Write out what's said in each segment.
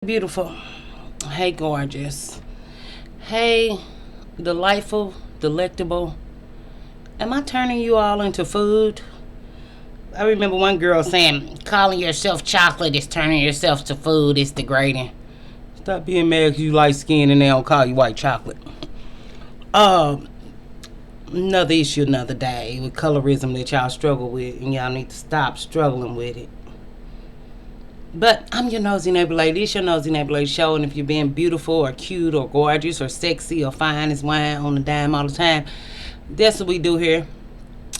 Beautiful. Hey, gorgeous. Hey, delightful, delectable. Am I turning you all into food? I remember one girl saying, calling yourself chocolate is turning yourself to food. It's degrading. Stop being mad because you light skin and they don't call you white chocolate. Um, Another issue, another day with colorism that y'all struggle with, and y'all need to stop struggling with it. But I'm your nosy neighbor lady. It's your nosy neighbor lady show, and if you're being beautiful or cute or gorgeous or sexy or fine as wine on the dime all the time, that's what we do here.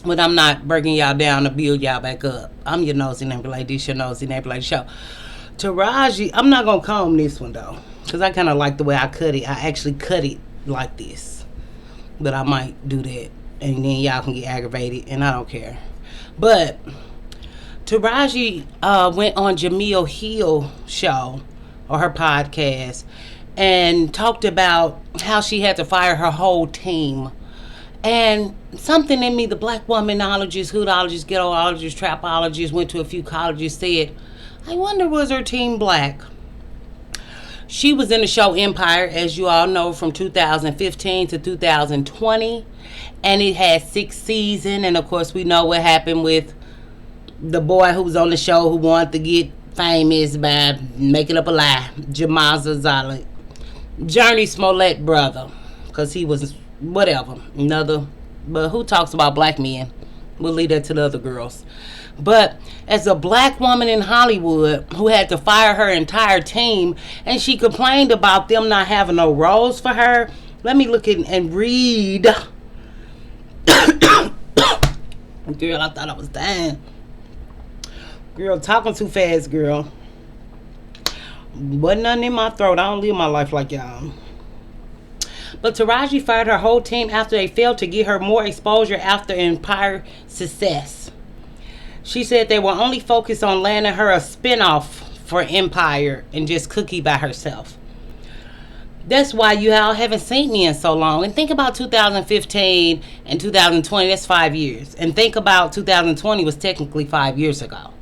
But I'm not breaking y'all down to build y'all back up. I'm your nosy neighbor lady. It's your nosy neighbor lady show. Taraji, I'm not gonna comb this one though, because I kind of like the way I cut it. I actually cut it like this, but I might do that, and then y'all can get aggravated, and I don't care. But Taraji went on Jamil Hill show or her podcast and talked about how she had to fire her whole team. And something in me, the black womanologist, hoodologist, ghettoologist, trapologist, went to a few colleges, said, I wonder, was her team black? She was in the show Empire, as you all know, from 2015 to 2020. And it had 6 seasons. And of course, we know what happened with the boy who was on the show who wanted to get famous by making up a lie. Jamal Zavala. Journey Smollett brother. Because he was whatever. Another. But who talks about black men? We'll leave that to the other girls. But as a black woman in Hollywood who had to fire her entire team, and she complained about them not having no roles for her. Let me look at and read. Girl, I thought I was dying. Girl, talking too fast, girl. Wasn't nothing in my throat. I don't live my life like y'all. But Taraji fired her whole team after they failed to get her more exposure after Empire success. She said they were only focused on landing her a spinoff for Empire and just Cookie by herself. That's why you all haven't seen me in so long. And think about 2015 and 2020. That's 5 years. And think about 2020 was technically 5 years ago.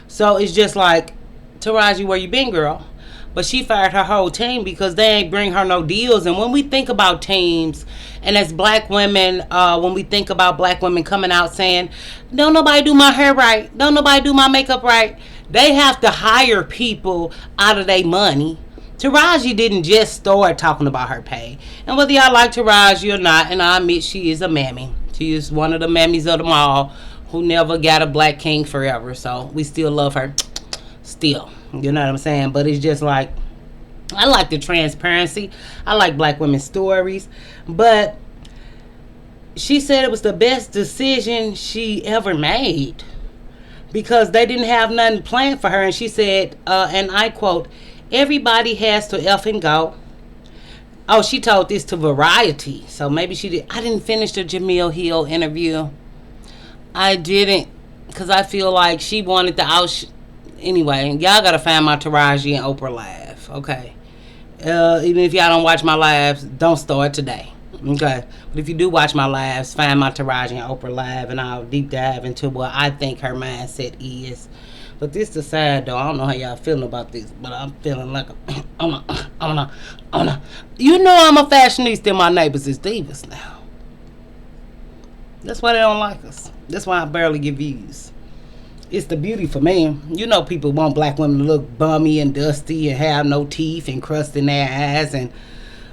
So it's just like, Taraji, where you been, girl? But she fired her whole team because they ain't bring her no deals. And when we think about teams, and as black women, when we think about black women coming out saying, don't nobody do my hair right, don't nobody do my makeup right, they have to hire people out of their money. Taraji didn't just start talking about her pay. And whether y'all like Taraji or not, and I admit she is a mammy. She is one of the mammies of them all who never got a black king forever. So we still love her. Still. You know what I'm saying? But it's just like, I like the transparency. I like black women's stories. But she said it was the best decision she ever made because they didn't have nothing planned for her. And she said, and I quote, everybody has to effing go. Oh, she told this to Variety. So maybe she did. I didn't finish the Jamil Hill interview. I didn't because I feel like she wanted to anyway, y'all gotta find my Taraji and Oprah live, okay? Even if y'all don't watch my lives, don't start today, okay? But if you do watch my lives, find my Taraji and Oprah live, and I'll deep dive into what I think her mindset is. But this aside, though, I don't know how y'all feeling about this, but I'm feeling like you know I'm a fashionista and my neighbors is divas now. That's why they don't like us. That's why I barely get views. It's the beauty for me. You know people want black women to look bummy and dusty and have no teeth and crust in their eyes and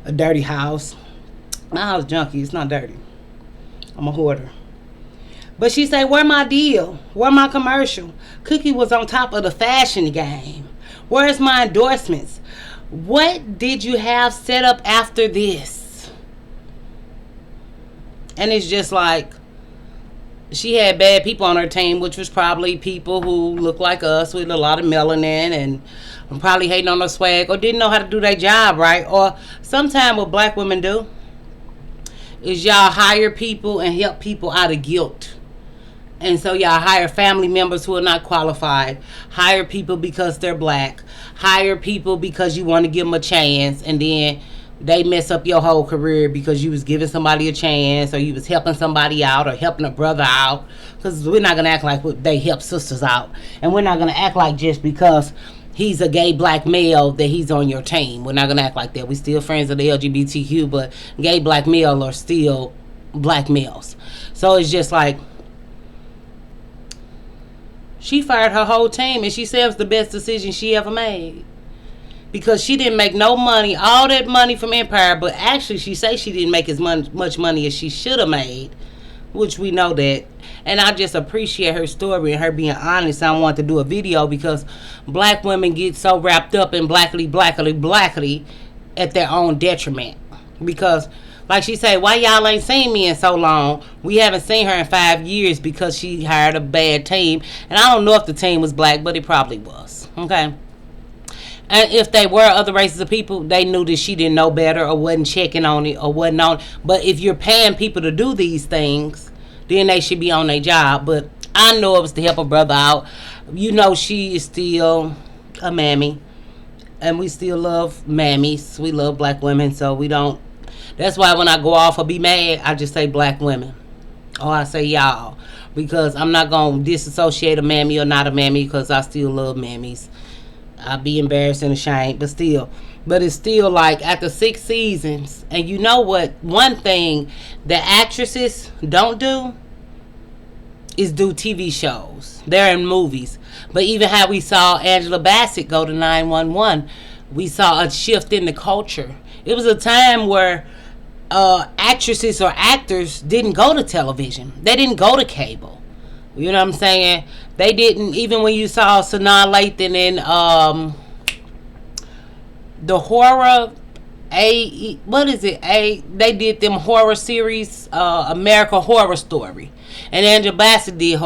a dirty house. My house junky. It's not dirty. I'm a hoarder. But she said, where my deal? Where my commercial? Cookie was on top of the fashion game. Where's my endorsements? What did you have set up after this? And it's just like, she had bad people on her team, which was probably people who look like us with a lot of melanin and probably hating on her swag or didn't know how to do their job right. Or sometimes what black women do is y'all hire people and help people out of guilt. And so y'all hire family members who are not qualified. Hire people because they're black. Hire people because you want to give them a chance. And then they mess up your whole career because you was giving somebody a chance or you was helping somebody out or helping a brother out. Because we're not going to act like they help sisters out. And we're not going to act like just because he's a gay black male that he's on your team. We're not gonna act like that. We still friends of the LGBTQ, but gay black male are still black males. So it's just like she fired her whole team, and she said it was the best decision she ever made. Because she didn't make no money, all that money from Empire, but actually she say she didn't make as much money as she should have made, which we know that. And I just appreciate her story and her being honest. I want to do a video because black women get so wrapped up in blackly at their own detriment. Because like she said, why y'all ain't seen me in so long? We haven't seen her in 5 years because she hired a bad team. And I don't know if the team was black, but it probably was. Okay. And if they were other races of people, they knew that she didn't know better or wasn't checking on it or wasn't on. But if you're paying people to do these things, then they should be on their job. But I know it was to help a brother out. You know, she is still a mammy. And we still love mammies. We love black women, so we don't. That's why when I go off or be mad, I just say black women. Or I say y'all. Because I'm not going to disassociate a mammy or not a mammy because I still love mammies. I'll be embarrassed and ashamed, but still. But it's still like after 6 seasons. And you know what? One thing that actresses don't do is do TV shows. They're in movies. But even how we saw Angela Bassett go to 911, we saw a shift in the culture. It was a time where actresses or actors didn't go to television. They didn't go to cable. You know what I'm saying? They didn't, even when you saw Sanaa Lathan in the horror, they did them horror series, American Horror Story. And Angela Bassett did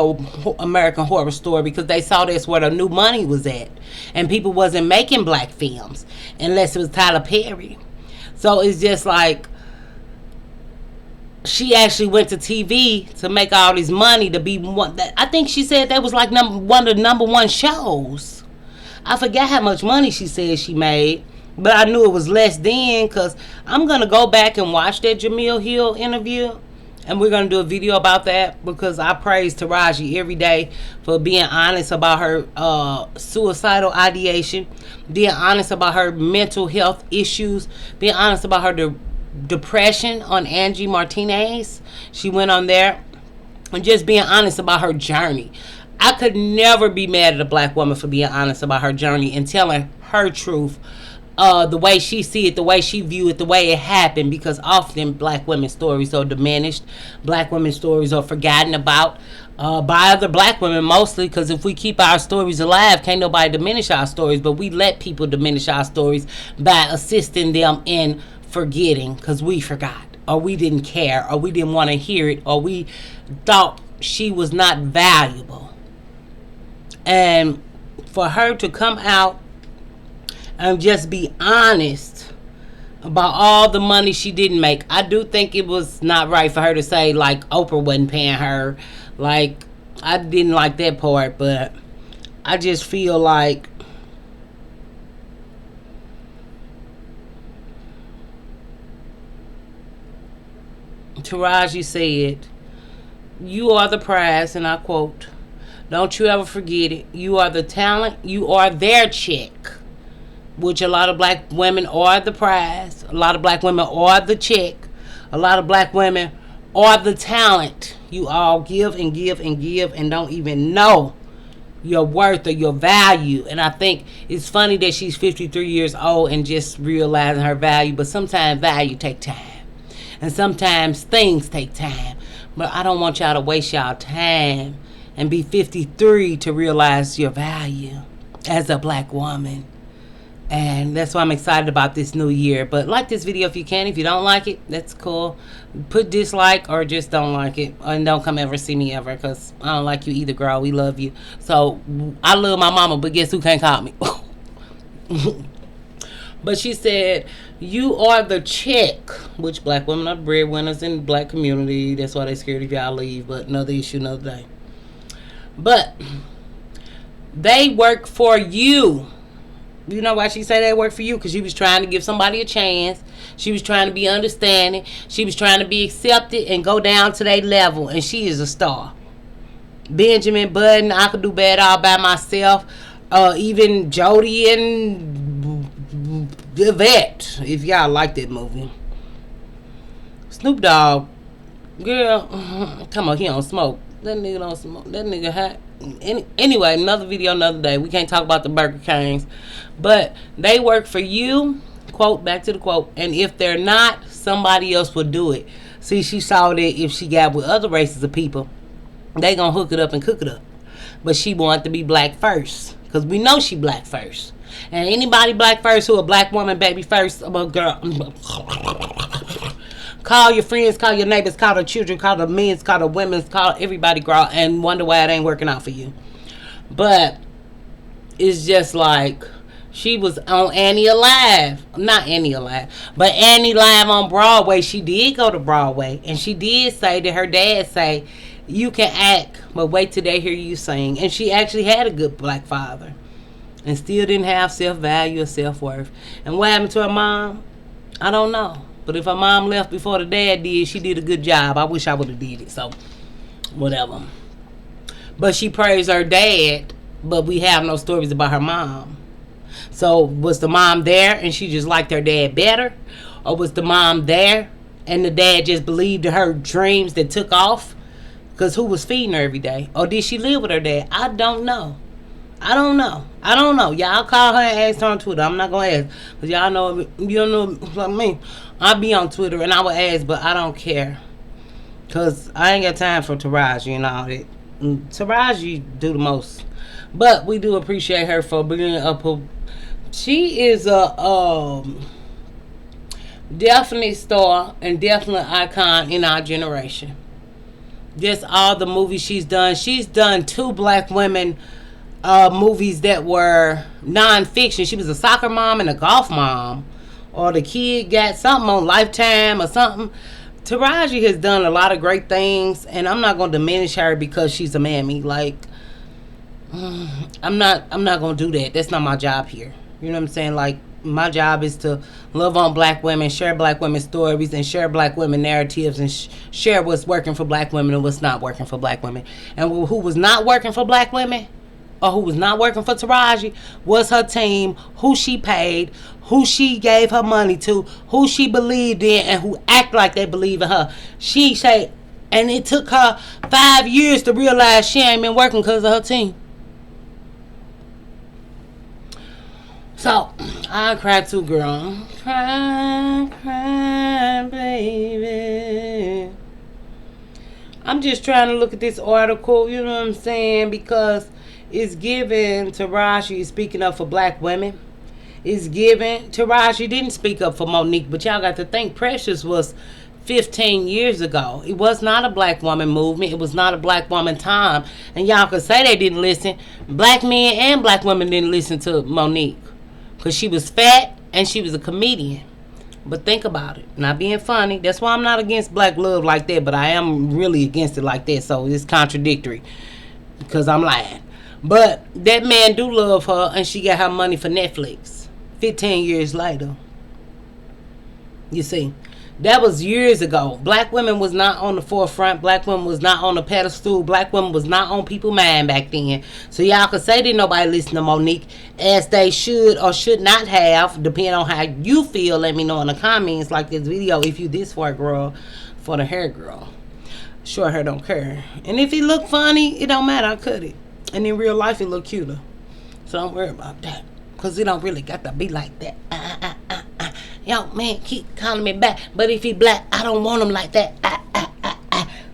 American Horror Story because they saw that's where the new money was at. And people wasn't making black films unless it was Tyler Perry. So it's just like, she actually went to TV to make all this money to be one. I think she said that was like one of the number one shows. I forgot how much money she said she made, but I knew it was less then because I'm going to go back and watch that Jamil Hill interview, and we're going to do a video about that because I praise Taraji every day for being honest about her suicidal ideation, being honest about her mental health issues, being honest about her depression on Angie Martinez. She went on there and just being honest about her journey. I could never be mad at a black woman for being honest about her journey and telling her truth, the way she see it, the way she view it, the way it happened, because often black women's stories are diminished. Black women's stories are forgotten about by other black women mostly, because if we keep our stories alive, can't nobody diminish our stories, but we let people diminish our stories by assisting them in forgetting because we forgot or we didn't care or we didn't want to hear it or we thought she was not valuable. And for her to come out and just be honest about all the money she didn't make, I do think it was not right for her to say like Oprah wasn't paying her. Like, I didn't like that part, but I just feel like Taraji said, "You are the prize," and I quote, "Don't you ever forget it. You are the talent. You are their check," which a lot of black women are the prize. A lot of black women are the check. A lot of black women are the talent. You all give and give and give and don't even know your worth or your value. And I think it's funny that she's 53 years old and just realizing her value, but sometimes value take time. And sometimes things take time. But I don't want y'all to waste y'all time and be 53 to realize your value as a black woman. And that's why I'm excited about this new year. But like this video if you can. If you don't like it, that's cool. Put dislike or just don't like it. And don't come ever see me ever, because I don't like you either, girl. We love you. So I love my mama, but guess who can't call me? But she said, "You are the check," which black women are breadwinners in the black community. That's why they scared if y'all leave. But another issue, another day. But they work for you. You know why she said they work for you? Because she was trying to give somebody a chance. She was trying to be understanding. She was trying to be accepted and go down to their level. And she is a star. Benjamin Button, I Could Do Bad All By Myself. Even Jodie and Yvette, if y'all like that movie. Snoop Dogg, girl, come on, he don't smoke. That nigga don't smoke. That nigga hot. Anyway, another video, another day. We can't talk about the Burger Kings, but they work for you. Quote, back to the quote. And if they're not, somebody else will do it. See, she saw that if she got with other races of people, they gonna hook it up and cook it up. But she wanted to be black first, because we know she black first. And anybody black first who a black woman, baby first, about girl. Call your friends, call your neighbors, call the children, call the men's, call the women's, call everybody, girl, and wonder why it ain't working out for you. But it's just like she was on Annie Alive. Not Annie Alive, but Annie Live on Broadway. She did go to Broadway, and she did say that her dad say, you can act, but wait till they hear you sing. And she actually had a good black father and still didn't have self-value or self-worth. And what happened to her mom? I don't know. But if her mom left before the dad did, she did a good job. I wish I would have did it. So, whatever. But she praised her dad, but we have no stories about her mom. So, was the mom there and she just liked her dad better? Or was the mom there and the dad just believed in her dreams that took off? Because who was feeding her every day? Or did she live with her dad? I don't know. I don't know. Y'all call her and ask her on Twitter. I'm not going to ask. Because y'all know, you don't know like me. I'll be on Twitter and I will ask, but I don't care. Because I ain't got time for Taraji and all that. Taraji do the most. But we do appreciate her for being up. She is a definite star and definite icon in our generation. Just all the movies she's done. She's done 2 black women movies that were non-fiction. She was a soccer mom and a golf mom. Or the kid got something on Lifetime or something. Taraji has done a lot of great things, and I'm not going to diminish her because she's a mammy. Like, I'm not going to do that. That's not my job here. You know what I'm saying? Like, my job is to love on black women, share black women's stories, and share black women narratives, and share what's working for black women and what's not working for black women. And who was not working for black women, or who was not working for Taraji, was her team, who she paid, who she gave her money to, who she believed in, and who act like they believe in her. She said, and it took her 5 years to realize she ain't been working because of her team. So, I cried too, girl. Cry, baby. I'm just trying to look at this article, you know what I'm saying, because it's given Taraji speaking up for black women. It's given Taraji didn't speak up for Monique, but y'all got to think Precious was 15 years ago. It was not a black woman movement. It was not a black woman time. And y'all could say they didn't listen. Black men and black women didn't listen to Monique because she was fat and she was a comedian. But think about it. Not being funny. That's why I'm not against black love like that, but I am really against it like that. So it's contradictory because I'm lying. But that man do love her, and she got her money for Netflix 15 years later. You see, that was years ago. Black women was not on the forefront. Black women was not on the pedestal. Black women was not on people's mind back then. So y'all could say that nobody listened to Monique as they should or should not have, depending on how you feel. Let me know in the comments like this video if you this for a girl, for the hair girl. Short hair don't care. And if it look funny, it don't matter. I cut it. And in real life, it look cuter. So don't worry about that. Because it don't really got to be like that. Yo, man, keep calling me back. But if he black, I don't want him like that.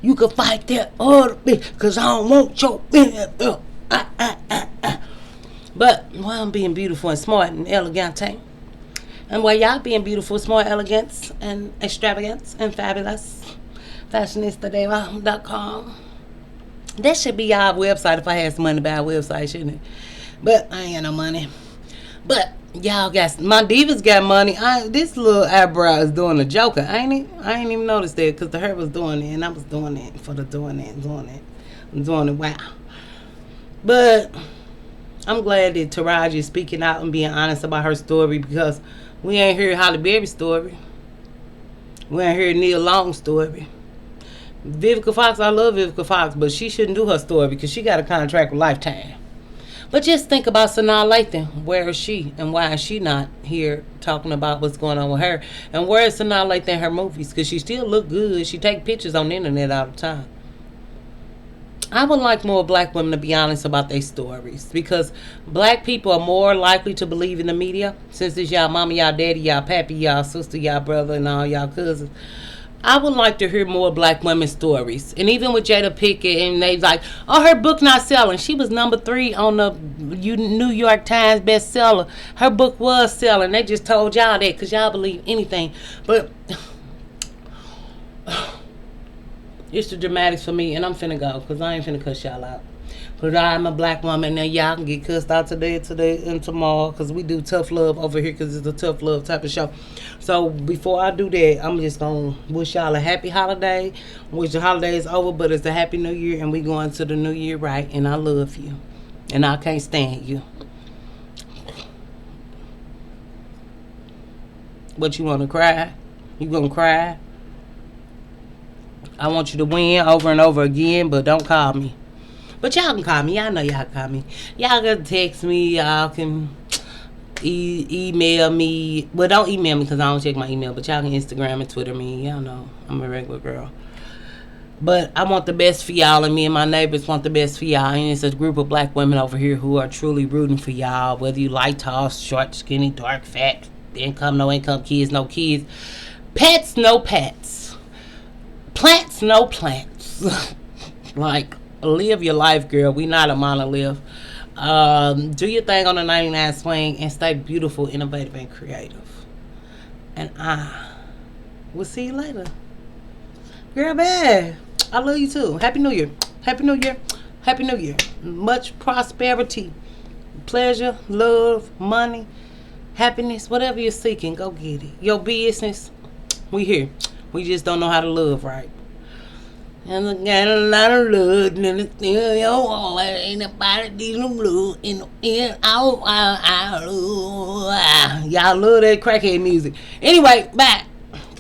You can fight that other bitch. Because I don't want your... But while I'm being beautiful and smart and elegant, and while y'all being beautiful, smart, elegant, and extravagant, and fabulous, fashionistadeva.com. That should be our website if I had some money to buy a website, shouldn't it? But I ain't got no money. But y'all got, my divas got money. This little eyebrow is doing a joker, ain't it? I ain't even noticed that because the hair was doing it and I was doing it for the doing it. I'm doing it, wow. But I'm glad that Taraji is speaking out and being honest about her story because we ain't heard Halle Berry's story. We ain't heard Neil Long's story. Vivica Fox, I love Vivica Fox, but she shouldn't do her story because she got a contract with Lifetime. But just think about Sanaa Lathan. Where is she, and why is she not here talking about what's going on with her? And where is Sanaa Lathan in her movies? Because she still look good. She take pictures on the internet all the time. I would like more black women to be honest about their stories, because black people are more likely to believe in the media, since it's y'all mama, y'all daddy, y'all pappy, y'all sister, y'all brother, and all y'all cousins. I would like to hear more black women's stories. And even with Jada Pickett, and they like, oh, her book not selling. She was number 3 on the New York Times bestseller. Her book was selling. They just told y'all that because y'all believe anything. But it's the dramatics for me, and I'm finna go because I ain't finna cuss y'all out. Because I'm a black woman, and y'all can get cussed out today, and tomorrow, because we do tough love over here because it's a tough love type of show. So before I do that, I'm just going to wish y'all a happy holiday. Wish the holiday is over, but it's a happy new year, and we going to the new year right, and I love you. And I can't stand you. What, you want to cry? You going to cry? I want you to win over and over again, but don't call me. But y'all can call me. Y'all know y'all can call me. Y'all can text me. Y'all can email me. Well, don't email me because I don't check my email. But y'all can Instagram and Twitter me. Y'all know I'm a regular girl. But I want the best for y'all, and me and my neighbors want the best for y'all. And it's a group of black women over here who are truly rooting for y'all. Whether you light, tall, short, skinny, dark, fat, income, no income, kids, no kids, pets, no pets, plants, no plants. Like, live your life, girl. We not a monolith. Do your thing on the 99 swing and stay beautiful, innovative, and creative. And I will see you later. Girl, bad. I love you too. Happy New Year. Happy New Year. Happy New Year. Much prosperity, pleasure, love, money, happiness, whatever you're seeking, go get it. Your business, we here. We just don't know how to love right. And I got a lot of love, and it's still your all. Ain't nobody dealing blue in out. Y'all love that crackhead music. Anyway, bye.